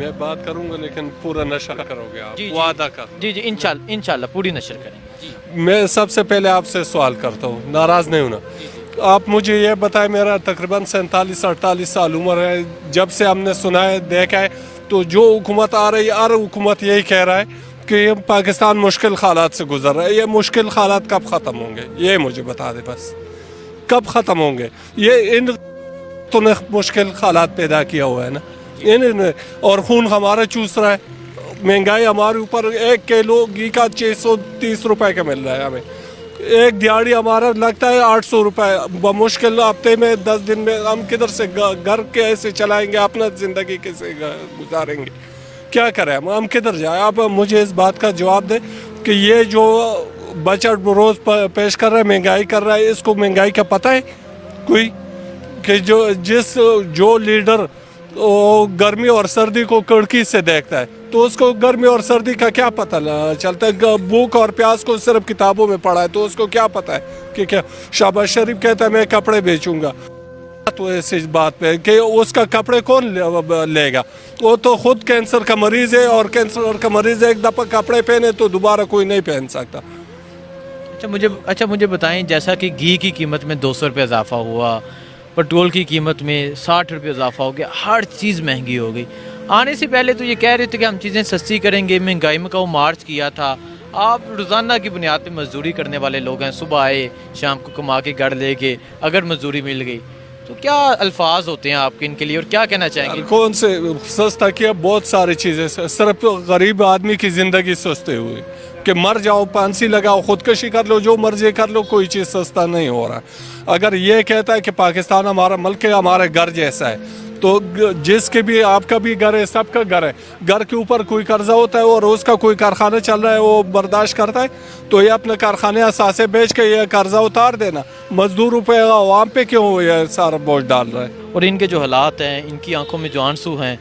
मैं बात करूंगा लेकिन पूरा नशर करोगे आप, जी, जी। वादा कर। जी जी इंशाल्लाह पूरी नशर करेंगे जी। मैं सबसे पहले आपसे सवाल करता हूँ, नाराज नहीं होना। आप मुझे ये बताएं, मेरा तकरीबन 47-48 साल उम्र है, जब से हमने सुना है देखा है, तो जो हुकूमत आ रही है हर हुकूमत यही कह रहा है कि पाकिस्तान मुश्किल हालात से गुजर रहा है। ये मुश्किल हालात कब ख़त्म होंगे, ये मुझे बता दे बस, कब ख़त्म होंगे? ये इन तूने मुश्किल हालात पैदा किया हुआ है ना इन, और खून हमारा चूस रहा है। महंगाई हमारे ऊपर, 1 किलो घी का 630 रुपए का मिल रहा है हमें, एक दिहाड़ी हमारा लगता है 800 रुपए। बमुश्किल हफ्ते में 10 दिन में हम किधर से घर कैसे चलाएंगे, अपना ज़िंदगी कैसे गुजारेंगे, क्या करें हम किधर जाए? आप मुझे इस बात का जवाब दें कि ये जो बजट रोज़ पेश कर रहा है, महंगाई कर रहा है, इसको महंगाई का पता है कोई? कि जो लीडर गर्मी और सर्दी को कड़की से देखता है, तो उसको गर्मी और सर्दी का क्या पता चलता है? भूख और प्यास को सिर्फ किताबों में पढ़ा है, तो उसको क्या पता है कि क्या? शहबाज शरीफ कहता है मैं कपड़े बेचूंगा, तो ऐसी बात पे कि उसका कपड़े कौन लेगा? वो तो खुद कैंसर का मरीज है, और कैंसर का मरीज एक दफ़ा कपड़े पहने तो दोबारा कोई नहीं पहन सकता। अच्छा मुझे बताएं, जैसा कि घी की कीमत में 200 रुपये इजाफा हुआ, पेट्रोल की कीमत में 60 रुपये इजाफा हो गया, हर चीज़ महंगी हो गई। आने से पहले तो ये कह रहे थे कि हम चीज़ें सस्ती करेंगे, महंगाई में का वो मार्च किया था। आप रोज़ाना की बुनियाद पे मजदूरी करने वाले लोग हैं, सुबह आए शाम को कमा के घर ले गए, अगर मजदूरी मिल गई तो क्या अल्फाज होते हैं आपके इनके लिए, और क्या कहना चाहेंगे? कौन से सस्ता किया? बहुत सारी चीज़ें, सिर्फ गरीब आदमी की ज़िंदगी सस्ते हुई कि मर जाओ, फांसी लगाओ, खुदकशी कर लो, जो मर्जी कर लो, कोई चीज़ सस्ता नहीं हो रहा। अगर ये कहता है कि पाकिस्तान हमारा मुल्क है, हमारे घर जैसा है, तो जिसके भी, आपका भी घर है, सबका घर है, घर के ऊपर कोई कर्जा होता है और उसका कोई कारखाना चल रहा है, वो बर्दाश्त करता है, तो ये अपने कारखाने असासे बेच के ये कर्जा उतार देना। मजदूरों पे, आवाम पे क्यों ये सारा बोझ डाल रहा है? और इनके जो हालात हैं, इनकी आंखों में जो आंसू हैं,